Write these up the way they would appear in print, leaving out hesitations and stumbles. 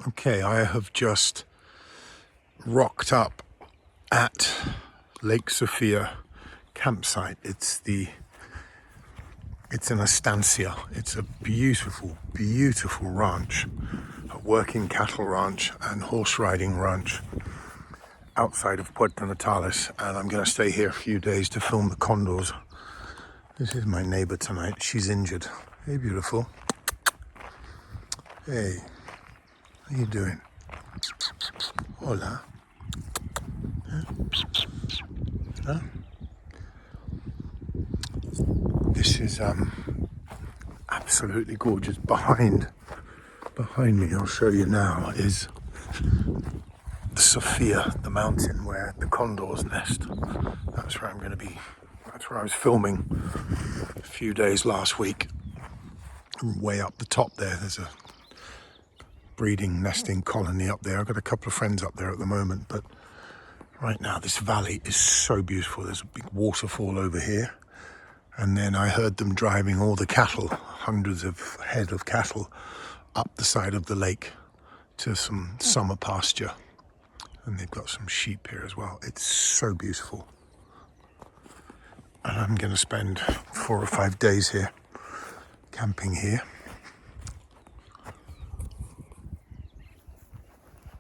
Okay, I have just rocked up at Lake Sofia campsite. It's an estancia. It's a beautiful, beautiful ranch, a working cattle ranch and horse riding ranch outside of Puerto Natales. And I'm going to stay here a few days to film the condors. This is my neighbor tonight. She's injured. Hey, beautiful. Hey, how you doing? Hola. Huh? This is absolutely gorgeous. Behind me, I'll show you now, is the Sofia, the mountain where the condors nest. That's where I'm going to be. That's where I was filming a few days last week. Way up the top there's a breeding nesting colony up there. I've got a couple of friends up there at the moment, but right now this valley is so beautiful. There's a big waterfall over here, and then I heard them driving all the cattle, hundreds of head of cattle, up the side of the lake to some summer pasture, and they've got some sheep here as well. It's so beautiful, and I'm going to spend 4 or 5 days here camping here.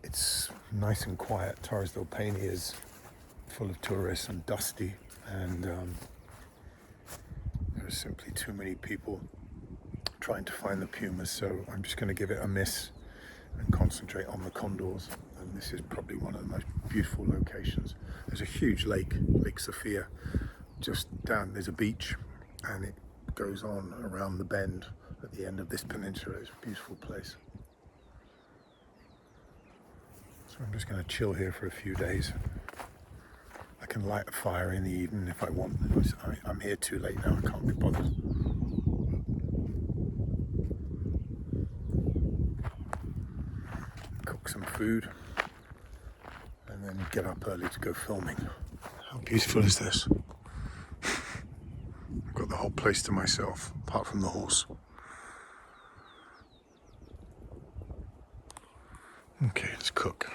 It's nice and quiet. Torres del Paine is full of tourists and dusty, and there are simply too many people trying to find the pumas, so I'm just going to give it a miss and concentrate on the condors. And this is probably one of the most beautiful locations. There's a huge lake, Lake Sofia, just down. There's a beach, and it goes on around the bend at the end of this peninsula. It's a beautiful place. So I'm just going to chill here for a few days. I can light a fire in the evening if I want. I'm here too late now, I can't be bothered. Cook some food and then get up early to go filming. How beautiful is this? I've got the whole place to myself, apart from the horse. Okay, let's cook.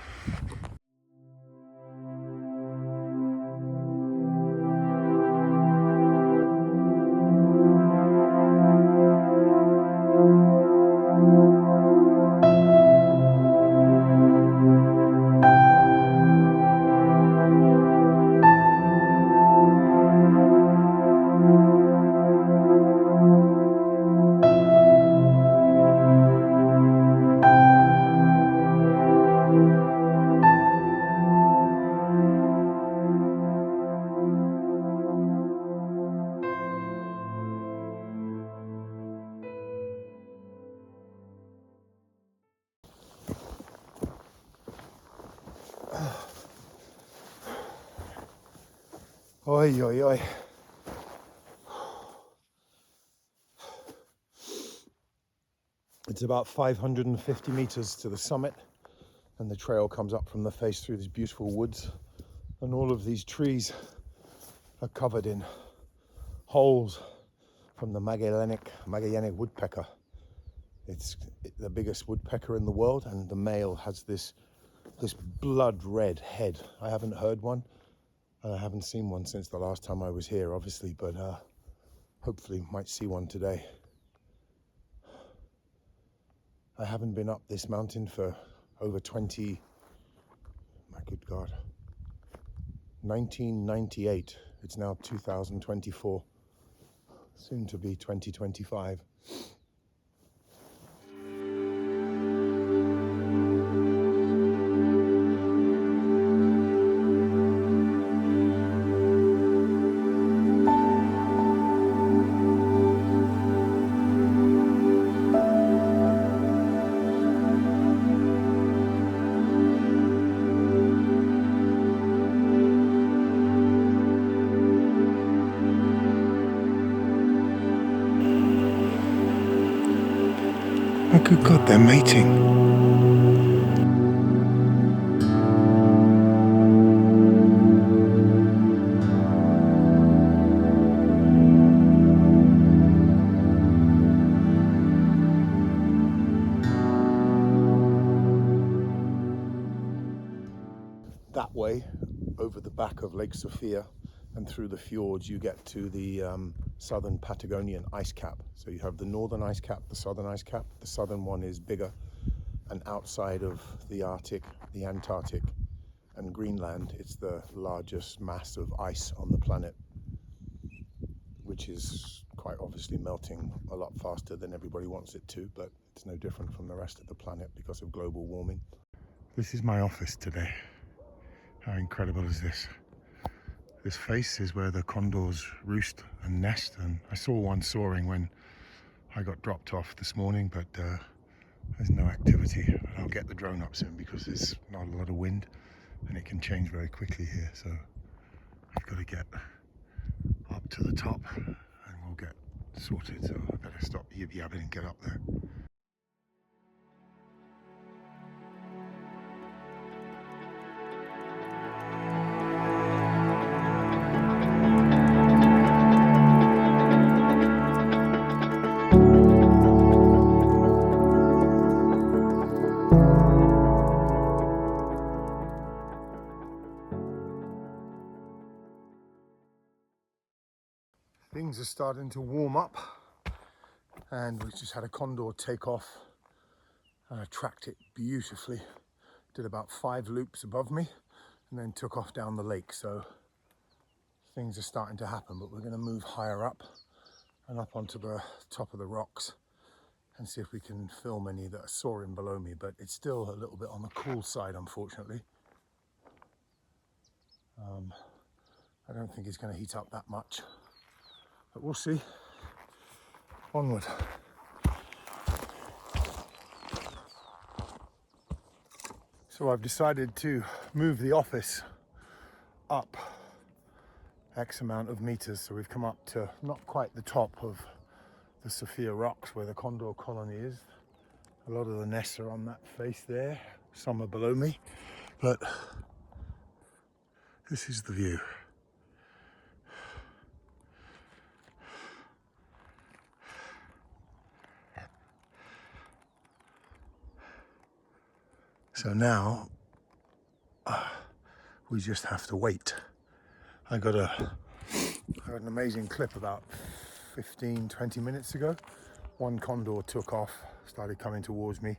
Oi, oi, oi. It's about 550 meters to the summit, and the trail comes up from the face through these beautiful woods, and all of these trees are covered in holes from the Magellanic woodpecker. It's the biggest woodpecker in the world, and the male has this blood red head. I haven't heard one, and I haven't seen one since the last time I was here, obviously, but hopefully might see one today. I haven't been up this mountain for over 1998. It's now 2024, soon to be 2025. Oh, good God, they're mating. way over the back of Lake Sofia and through the fjords you get to the southern Patagonian ice cap. So you have the northern ice cap, the southern ice cap. The southern one is bigger, and outside of the Arctic, the Antarctic and Greenland, it's the largest mass of ice on the planet, which is quite obviously melting a lot faster than everybody wants it to, but it's no different from the rest of the planet because of global warming. This is my office today. How incredible is this? This face is where the condors roost and nest, and I saw one soaring when I got dropped off this morning, but there's no activity. I'll get the drone up soon because there's not a lot of wind and it can change very quickly here, so I've got to get up to the top and we'll get sorted. So I better stop yib-yabbing and get up there. Things are starting to warm up, and we just had a condor take off and I tracked it beautifully. Did about 5 loops above me and then took off down the lake. So things are starting to happen, but we're going to move higher up and up onto the top of the rocks and see if we can film any that are soaring below me, but it's still a little bit on the cool side, unfortunately. I don't think it's going to heat up that much, but we'll see. Onward. So I've decided to move the office up X amount of meters. So we've come up to not quite the top of the Sofia rocks where the condor colony is. A lot of the nests are on that face there. Some are below me, but this is the view. So now we just have to wait. I got an amazing clip about 15-20 minutes ago. One condor took off, started coming towards me,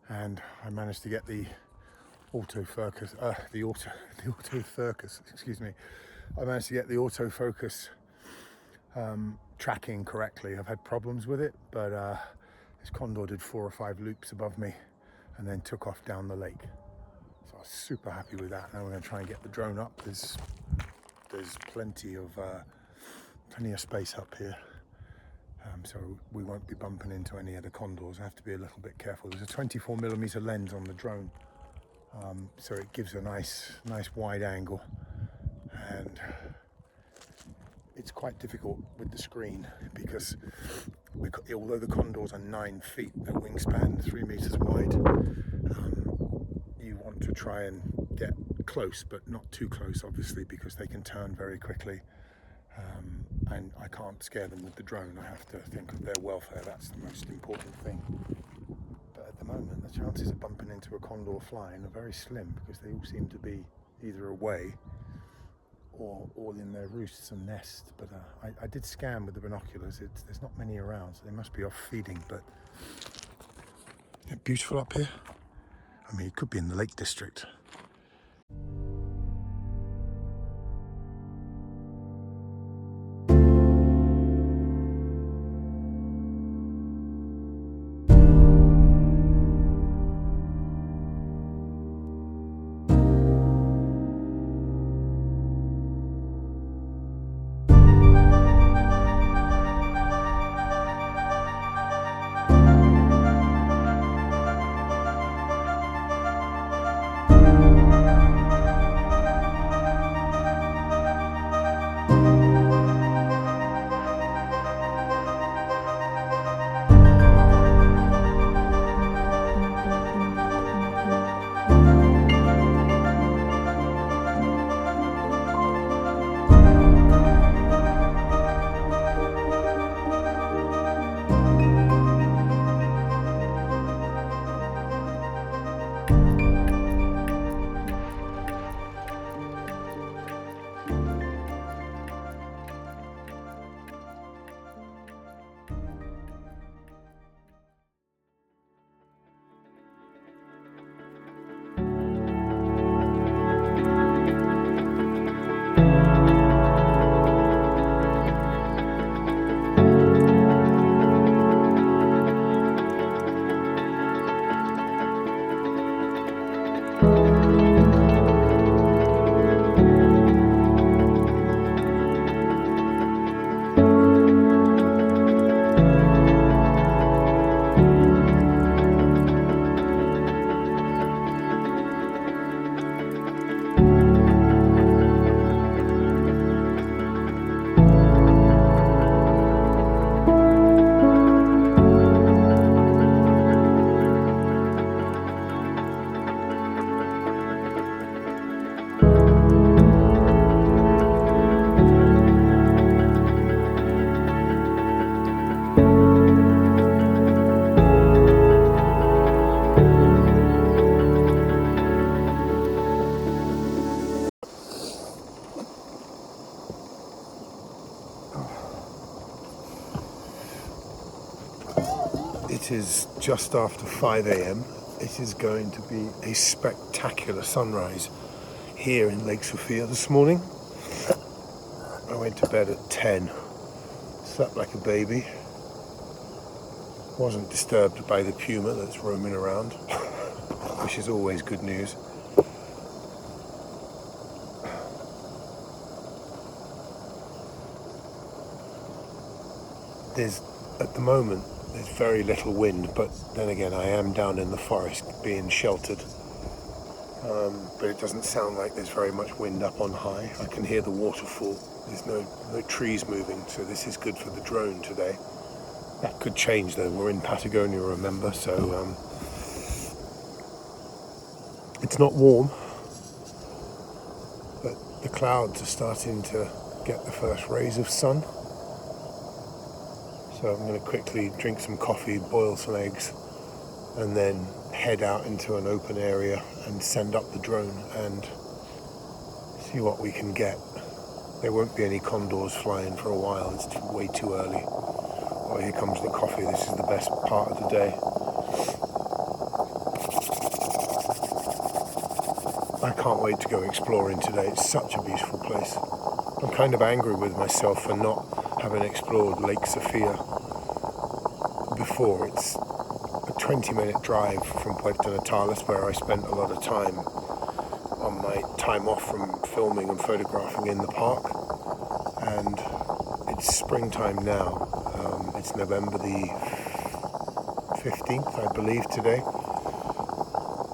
and I managed to get the autofocus, excuse me. I managed to get the autofocus tracking correctly. I've had problems with it, but this condor did 4 or 5 loops above me and then took off down the lake. So I was super happy with that. Now we're going to try and get the drone up. There's plenty of space up here, so we won't be bumping into any of the condors. I have to be a little bit careful. There's a 24mm lens on the drone, so it gives a nice wide angle, and it's quite difficult with the screen because although the condors are 9 feet, their wingspan 3 meters wide, you want to try and get close, but not too close, obviously, because they can turn very quickly, and I can't scare them with the drone. I have to think of their welfare. That's the most important thing. But at the moment, the chances of bumping into a condor flying are very slim because they all seem to be either away or all in their roosts and nests. But I did scan with the binoculars. There's not many around, so they must be off feeding. But isn't it beautiful up here? I mean, it could be in the Lake District. It is just after 5 a.m. It is going to be a spectacular sunrise here in Lake Sofia this morning. I went to bed at 10, slept like a baby. Wasn't disturbed by the puma that's roaming around, which is always good news. At the moment, there's very little wind, but then again, I am down in the forest being sheltered. But it doesn't sound like there's very much wind up on high. I can hear the waterfall. There's no trees moving, so this is good for the drone today. That could change though. We're in Patagonia, remember, so it's not warm, but the clouds are starting to get the first rays of sun. So I'm going to quickly drink some coffee, boil some eggs, and then head out into an open area and send up the drone and see what we can get. There won't be any condors flying for a while. It's way too early. Oh, here comes the coffee. This is the best part of the day. I can't wait to go exploring today. It's such a beautiful place. I'm kind of angry with myself for not having explored Lake Sofia before. It's a 20-minute drive from Puerto Natales, where I spent a lot of time on my time off from filming and photographing in the park. And it's springtime now. It's November the 15th, I believe, today.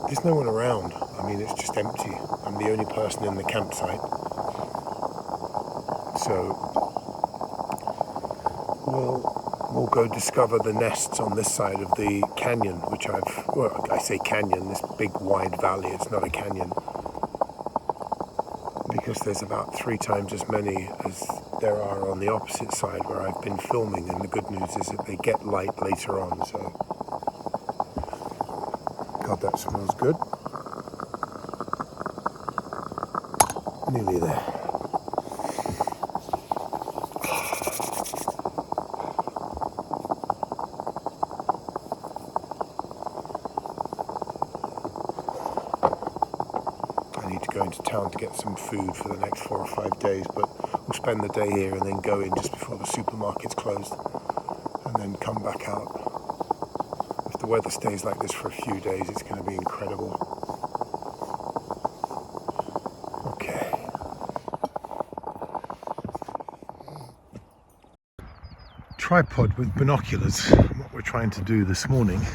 There's no one around. I mean, it's just empty. I'm the only person in the campsite. So we'll go discover the nests on this side of the canyon, which I say canyon, this big wide valley. It's not a canyon, because there's about 3 times as many as there are on the opposite side where I've been filming, and the good news is that they get light later on. So, God, that smells good. Nearly there. Go into town to get some food for the next 4 or 5 days, but we'll spend the day here and then go in just before the supermarket's closed and then come back out. If the weather stays like this for a few days, it's going to be incredible. Okay. Tripod with binoculars. What we're trying to do this morning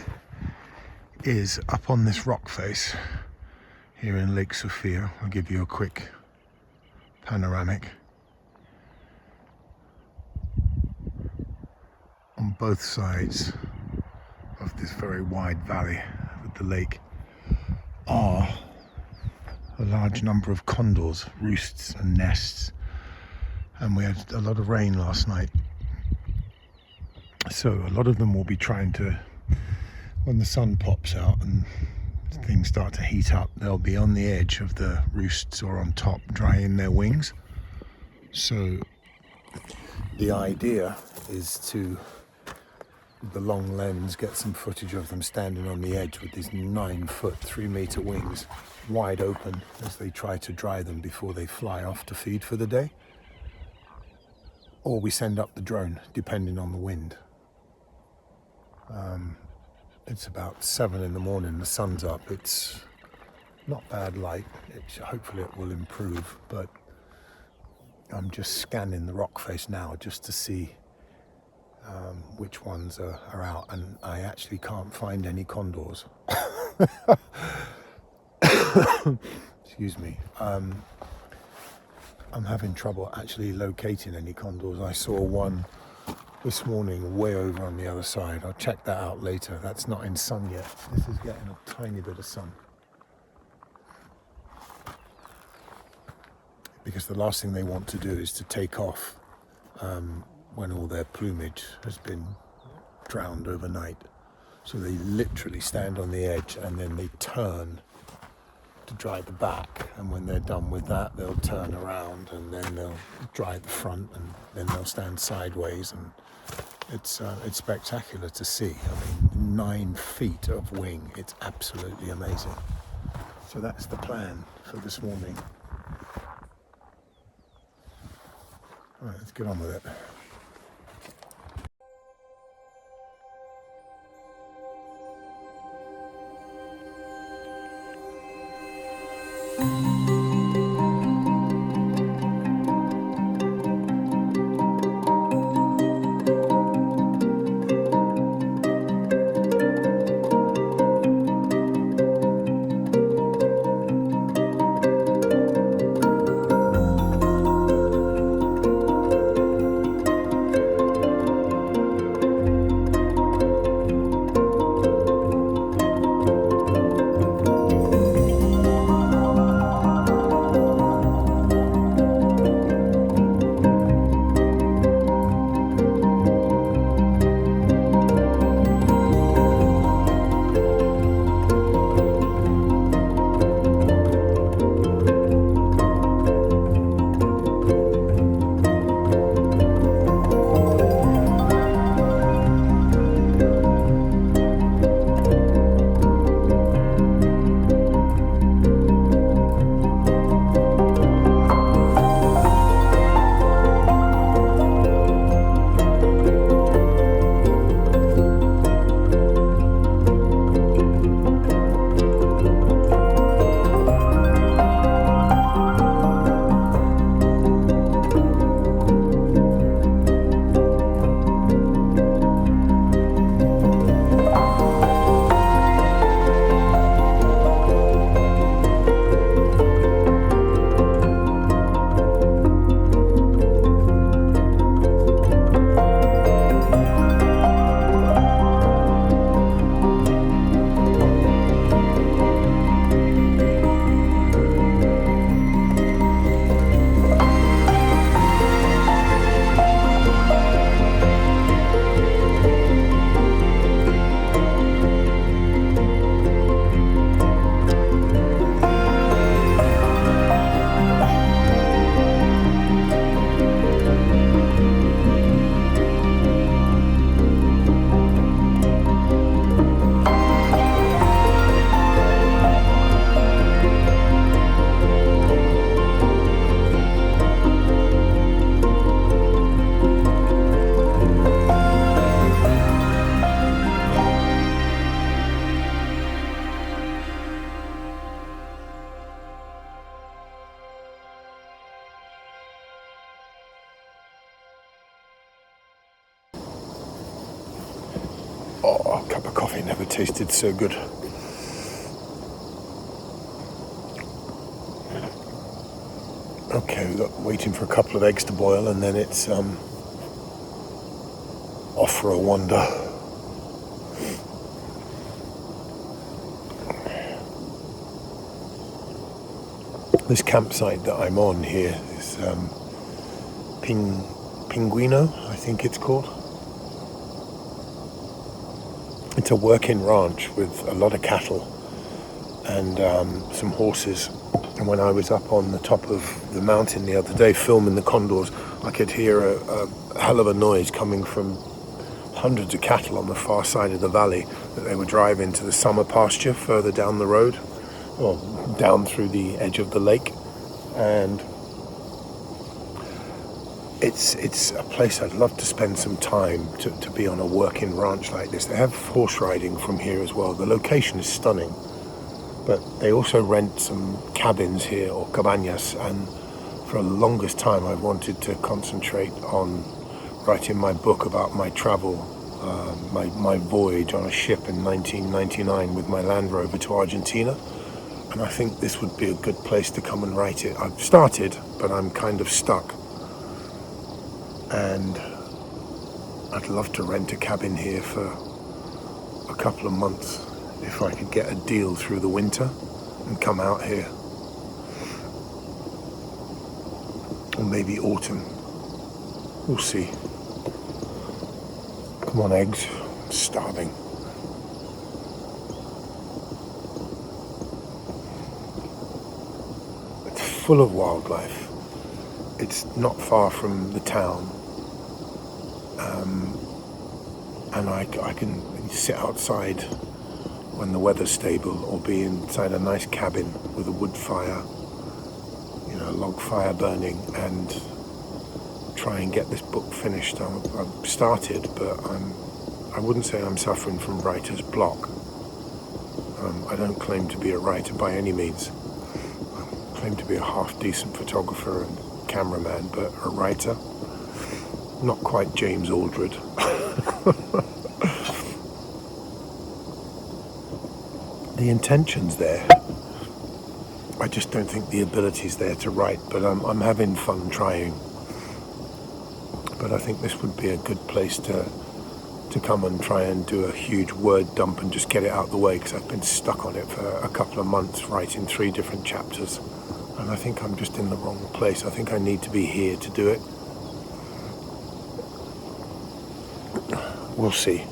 is up on this rock face here in Lake Sofia. I'll give you a quick panoramic. On both sides of this very wide valley with the lake are a large number of condors, roosts and nests. And we had a lot of rain last night. So a lot of them will be trying to, when the sun pops out and things start to heat up, they'll be on the edge of the roosts or on top drying their wings. So the idea is to, with the long lens, get some footage of them standing on the edge with these 9-foot, 3-meter wings wide open as they try to dry them before they fly off to feed for the day. Or we send up the drone, depending on the wind. It's about 7 in the morning, the sun's up. It's not bad light. Hopefully it will improve, but I'm just scanning the rock face now just to see which ones are out, and I actually can't find any condors. Excuse me. I'm having trouble actually locating any condors. I saw one this morning way over on the other side. I'll check that out later. That's not in sun yet. This is getting a tiny bit of sun. Because the last thing they want to do is to take off when all their plumage has been drowned overnight. So they literally stand on the edge and then they turn to dry the back, and when they're done with that, they'll turn around and then they'll dry the front, and then they'll stand sideways and It's spectacular to see. I mean, 9 feet of wing. It's absolutely amazing. So that's the plan for this morning. All right, let's get on with it. Oh, a cup of coffee never tasted so good. Okay, we've got waiting for a couple of eggs to boil, and then it's off for a wander. This campsite that I'm on here is Pinguino, I think it's called. It's a working ranch with a lot of cattle and some horses. And when I was up on the top of the mountain the other day filming the Condors, I could hear a hell of a noise coming from hundreds of cattle on the far side of the valley that they were driving to the summer pasture further down the road, or down through the edge of the lake. And it's a place I'd love to spend some time to be on a working ranch like this. They have horse riding from here as well. The location is stunning, but they also rent some cabins here, or cabañas, and for the longest time I've wanted to concentrate on writing my book about my travel, my voyage on a ship in 1999 with my Land Rover to Argentina. And I think this would be a good place to come and write it. I've started, but I'm kind of stuck. And I'd love to rent a cabin here for a couple of months if I could get a deal through the winter and come out here. Or maybe autumn. We'll see. Come on, eggs. I'm starving. It's full of wildlife. It's not far from the town. and I can sit outside when the weather's stable, or be inside a nice cabin with a wood fire, a log fire burning, and try and get this book finished. I've started, but I wouldn't say I'm suffering from writer's block. I don't claim to be a writer by any means. I claim to be a half-decent photographer and cameraman, but a writer, not quite James Aldred. The intention's there. I just don't think the ability's there to write, but I'm having fun trying. But I think this would be a good place to come and try and do a huge word dump and just get it out of the way, because I've been stuck on it for a couple of months writing 3 different chapters, and I think I'm just in the wrong place. I think I need to be here to do it. We'll see.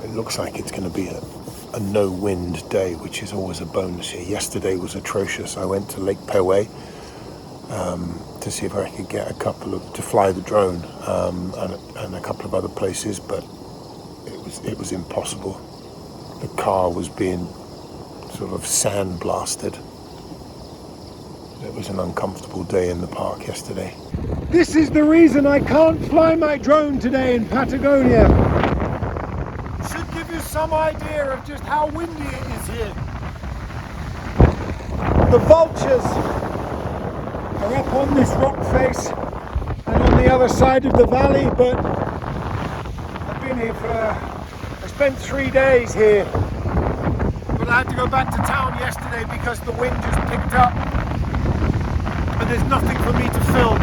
It looks like it's going to be a no-wind day, which is always a bonus here. Yesterday was atrocious. I went to Lake Peway to see if I could get to fly the drone, and a couple of other places, but it was impossible. The car was being sort of sandblasted. It was an uncomfortable day in the park yesterday. This is the reason I can't fly my drone today in Patagonia. Should give you some idea of just how windy it is here. The vultures are up on this rock face and on the other side of the valley, but I've been here I spent 3 days here, but I had to go back to town yesterday because the wind just picked up and there's nothing for me to film.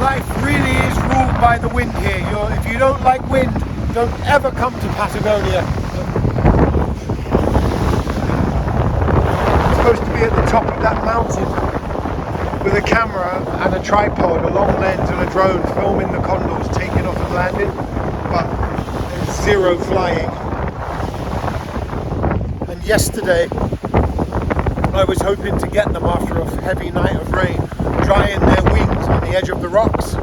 Life really is ruled by the wind here. If you don't like wind, don't ever come to Patagonia. Supposed to be at the top of that mountain with a camera and a tripod, a long lens and a drone, filming the condors taking off and landing, but there's 0 flying. And yesterday I was hoping to get them after a heavy night of rain, drying their wings on the edge of the rocks,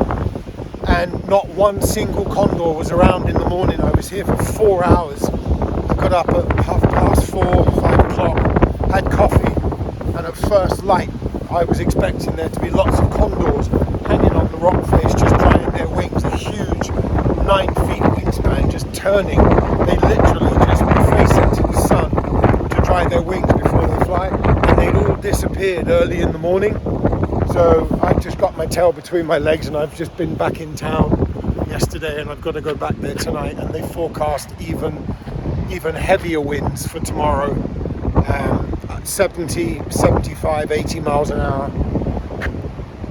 and not one single condor was around in the morning. I was here for 4 hours. I got up at 4:30, 5 o'clock, had coffee, and at first light I was expecting there to be lots of condors hanging on the rock face, just drying their wings, a huge 9 feet wingspan, just turning. They literally just face into the sun to dry their wings before they fly, and they'd all disappeared early in the morning. So I just got my tail between my legs, and I've just been back in town yesterday, and I've got to go back there tonight, and they forecast even heavier winds for tomorrow. 70, 75, 80 miles an hour.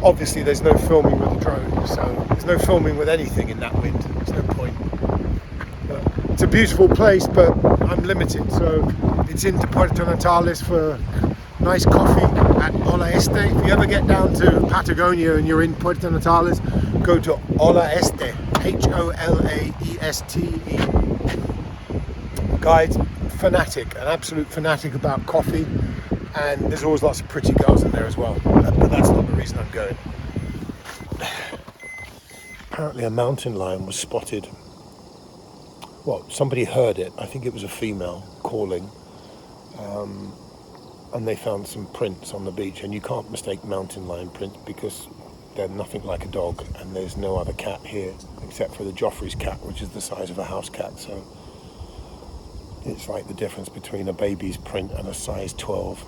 Obviously there's no filming with a drone, so there's no filming with anything in that wind. There's no point. But it's a beautiful place, but I'm limited, so it's into Puerto Natales for nice coffee at Ola Este. If you ever get down to Patagonia and you're in Puerto Natales, go to Ola Este, Holaeste. Guide, an absolute fanatic about coffee, and there's always lots of pretty girls in there as well, but that's not the reason I'm going. Apparently a mountain lion was spotted. Well, somebody heard it. I think it was a female calling, and they found some prints on the beach, and you can't mistake mountain lion prints because they're nothing like a dog, and there's no other cat here except for the Joffrey's cat, which is the size of a house cat. So it's like the difference between a baby's print and a size 12.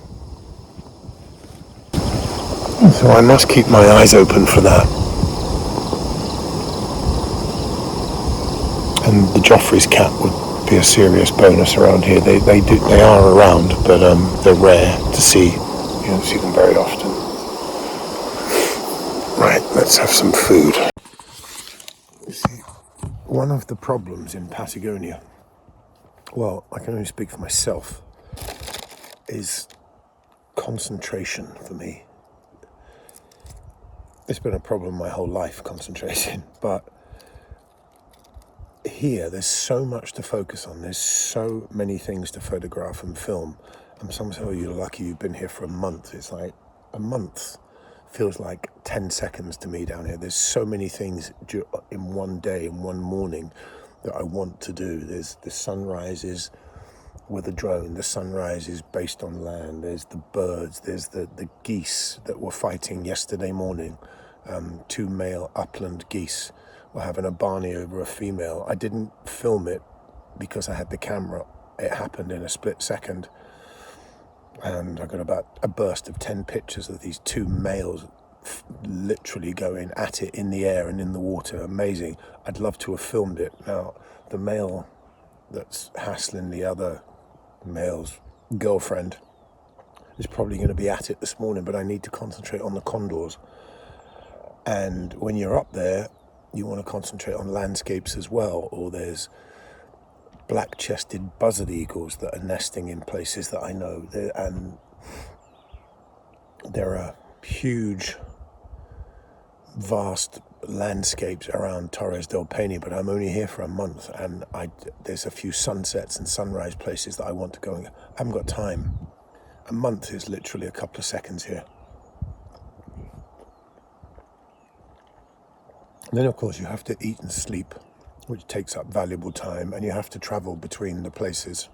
So I must keep my eyes open for that. And the Joffrey's cat would be a serious bonus around here. They are around, but they're rare to see. You don't see them very often. Right, let's have some food. You see, one of the problems in Patagonia, well, I can only speak for myself, is concentration for me. It's been a problem my whole life, concentration, but here there's so much to focus on. There's so many things to photograph and film. And some say, oh, you're lucky you've been here for a month. It's like a month feels like 10 seconds to me down here. There's so many things in one day, in one morning, that I want to do. There's the sunrises with a drone, the sunrises based on land, there's the birds, there's the geese that were fighting yesterday morning. 2 male upland geese were having a barney over a female. I didn't film it because I had the camera. It happened in a split second. And I got about a burst of 10 pictures of these 2 males literally going at it in the air and in the water. Amazing. I'd love to have filmed it. Now, the male that's hassling the other male's girlfriend is probably going to be at it this morning, but I need to concentrate on the condors. And when you're up there, you want to concentrate on landscapes as well, or there's black-chested buzzard eagles that are nesting in places that I know, and there are huge, vast landscapes around Torres del Paine, but I'm only here for a month, and there's a few sunsets and sunrise places that I want to go and I haven't got time. A month is literally a couple of seconds here. And then, of course, you have to eat and sleep, which takes up valuable time, and you have to travel between the places,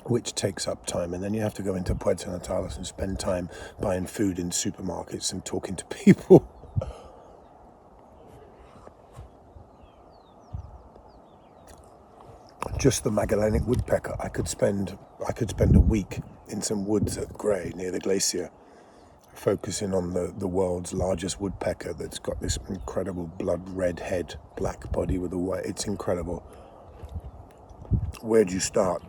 which takes up time, and then you have to go into Puerto Natales and spend time buying food in supermarkets and talking to people. Just the Magellanic woodpecker, I could spend a week in some woods at Grey near the glacier, focusing on the world's largest woodpecker that's got this incredible blood red head, black body with a white. It's incredible. Where'd you start?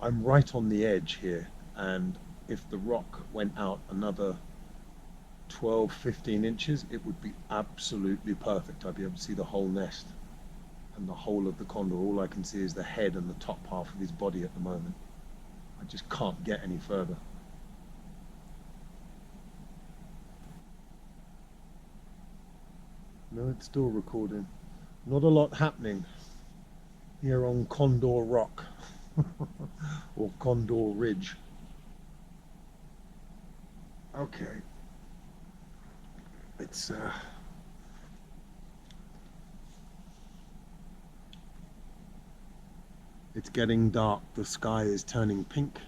I'm right on the edge here, and if the rock went out another 12, 15 inches, it would be absolutely perfect. I'd be able to see the whole nest and the whole of the condor. All I can see is the head and the top half of his body at the moment. I just can't get any further. No, it's still recording. Not a lot happening here on Condor Rock. Or Condor Ridge. Okay. It's getting dark. The sky is turning pink.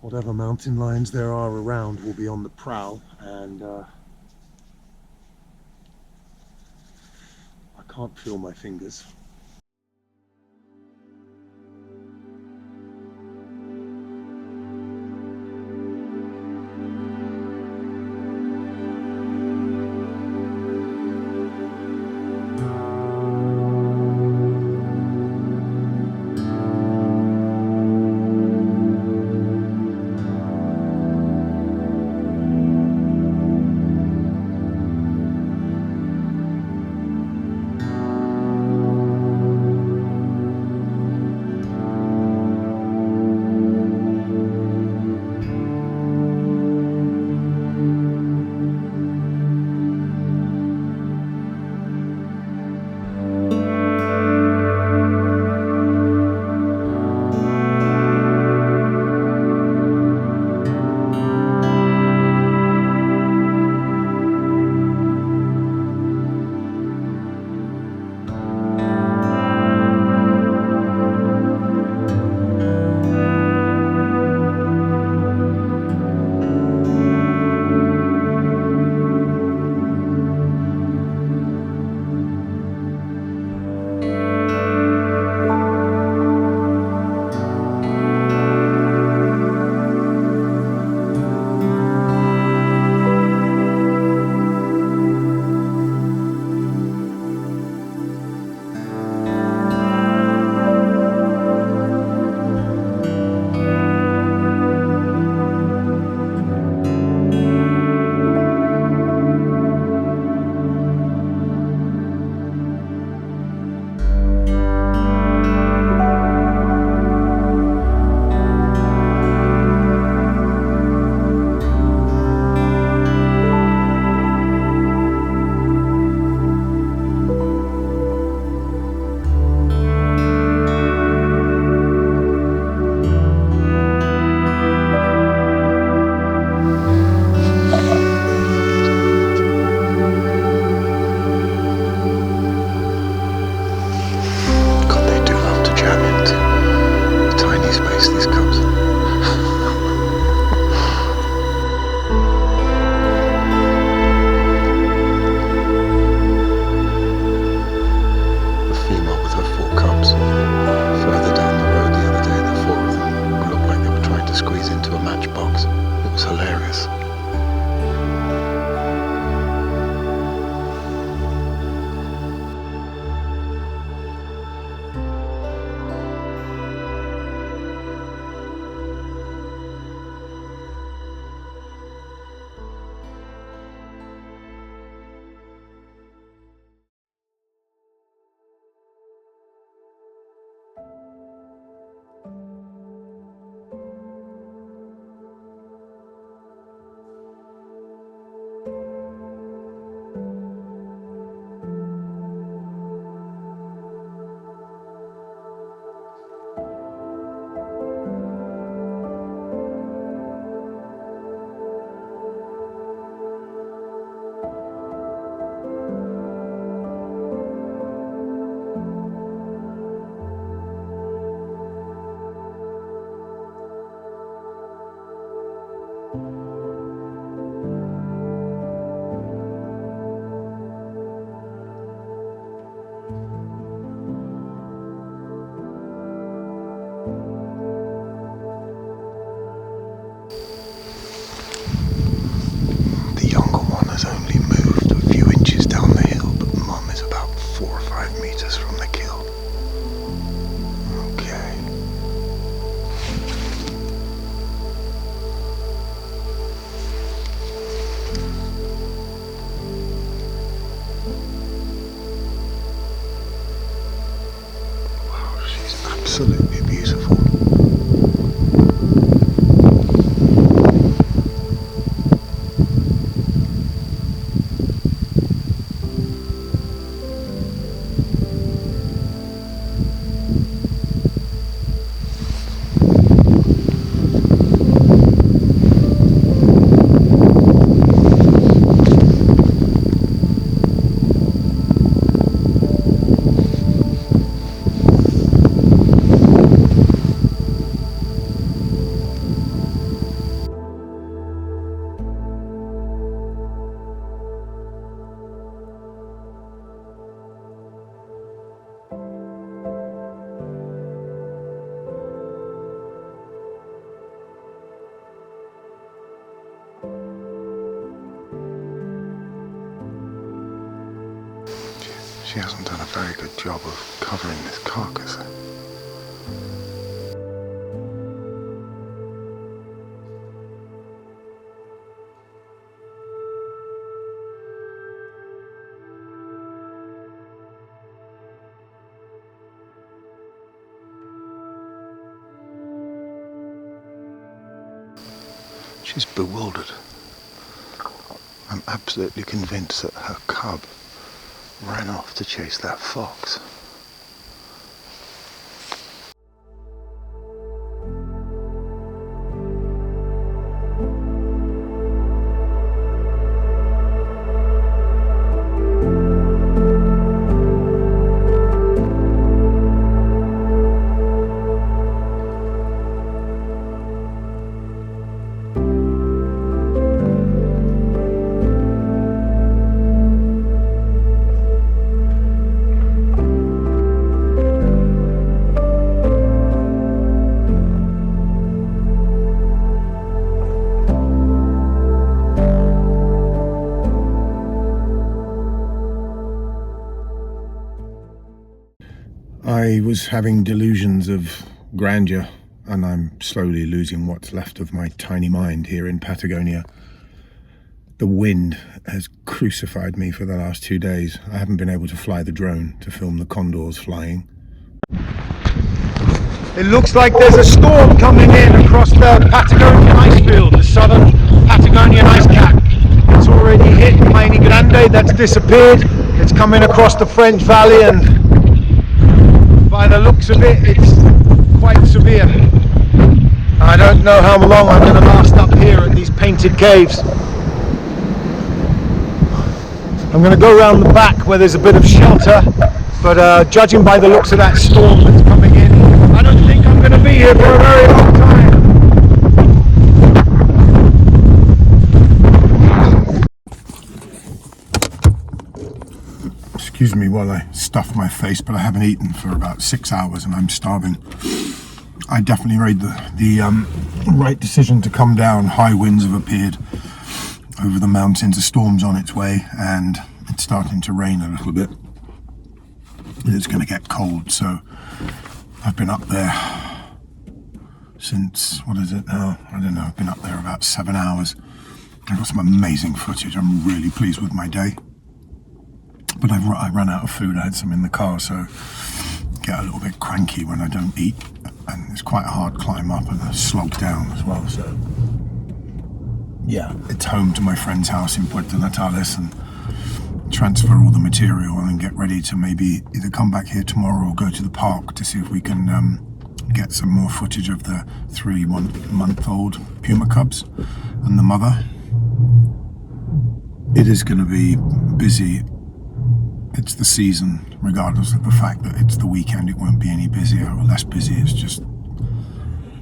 Whatever mountain lions there are around will be on the prowl, and I can't feel my fingers. Absolutely beautiful. She hasn't done a very good job of covering this carcass. She's bewildered. I'm absolutely convinced that her cub ran off to chase that fox. I was having delusions of grandeur, and I'm slowly losing what's left of my tiny mind here in Patagonia. The wind has crucified me for the last 2 days. I haven't been able to fly the drone to film the condors flying. It looks like there's a storm coming in across the Patagonian ice field, the southern Patagonian ice cap. It's already hit Paine Grande, that's disappeared. It's coming across the French Valley, and by the looks of it, it's quite severe. I don't know how long I'm going to last up here at these painted caves. I'm going to go around the back where there's a bit of shelter, but judging by the looks of that storm that's coming in, I don't think I'm going to be here for a very long time. Excuse me while I stuff my face, but I haven't eaten for about 6 hours and I'm starving. I definitely made the right decision to come down. High winds have appeared over the mountains, a storm's on its way, and it's starting to rain a little bit. It's going to get cold, so I've been up there since, what is it now? I don't know, I've been up there about 7 hours. I've got some amazing footage. I'm really pleased with my day. But I ran out of food. I had some in the car, so I get a little bit cranky when I don't eat, and it's quite a hard climb up and a slog down as well. So yeah, it's home to my friend's house in Puerto Natales and transfer all the material and then get ready to maybe either come back here tomorrow or go to the park to see if we can get some more footage of the 3-month-old puma cubs and the mother. It is going to be busy. It's the season, regardless of the fact that it's the weekend. It won't be any busier or less busy. It's just,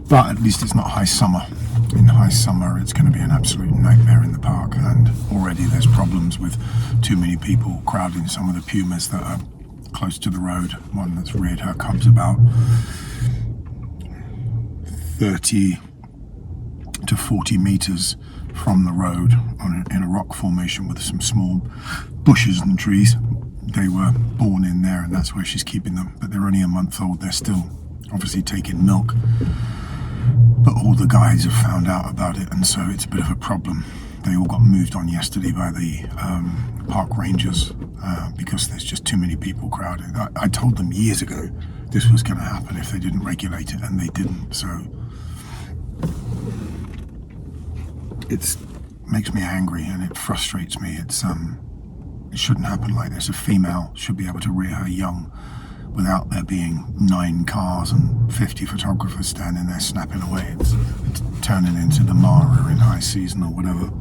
but at least it's not high summer. In high summer, it's going to be an absolute nightmare in the park, and already there's problems with too many people crowding some of the pumas that are close to the road. One that's reared her cubs about 30 to 40 meters from the road in a rock formation with some small bushes and trees. They were born in there, and that's where she's keeping them, but they're only a month old. They're still obviously taking milk, but all the guides have found out about it, and so it's a bit of a problem. They all got moved on yesterday by the park rangers because there's just too many people crowded. I told them years ago this was going to happen if they didn't regulate it, and they didn't. So it makes me angry and it frustrates me. It shouldn't happen like this. A female should be able to rear her young without there being 9 cars and 50 photographers standing there snapping away. It's turning into the Mara in high season or whatever.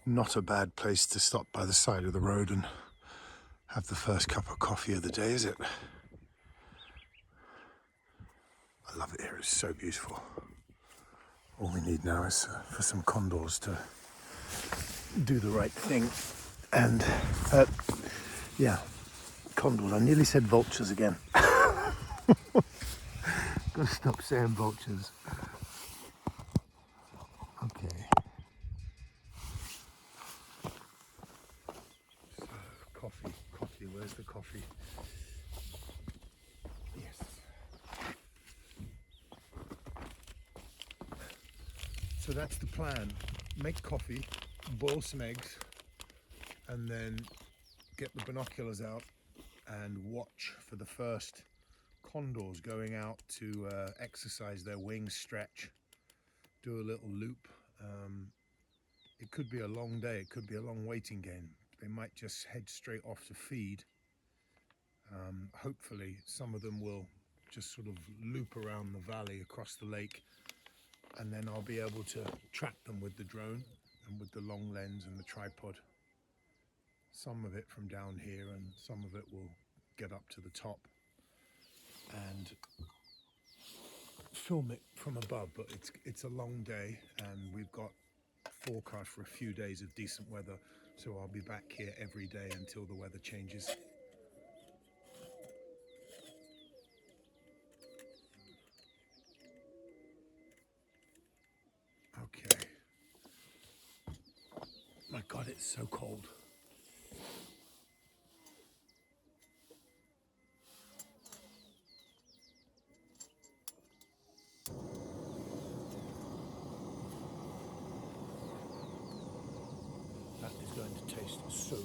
Not a bad place to stop by the side of the road and have the first cup of coffee of the day, is it? I love it here, it's so beautiful. All we need now is for some condors to do the right thing. And yeah, condors. I nearly said vultures again. Gotta stop saying vultures. Okay. So, coffee, where's the coffee? Yes. So that's the plan. Make coffee, boil some eggs, and then get the binoculars out and watch for the first condors going out to exercise their wings, stretch, do a little loop. It could be a long day, it could be a long waiting game. They might just head straight off to feed. Hopefully some of them will just sort of loop around the valley across the lake, and then I'll be able to track them with the drone and with the long lens and the tripod. Some of it from down here and some of it will get up to the top and film it from above, but it's a long day and we've got forecast for a few days of decent weather, so I'll be back here every day until the weather changes. Okay. My God, it's so cold. That is going to taste so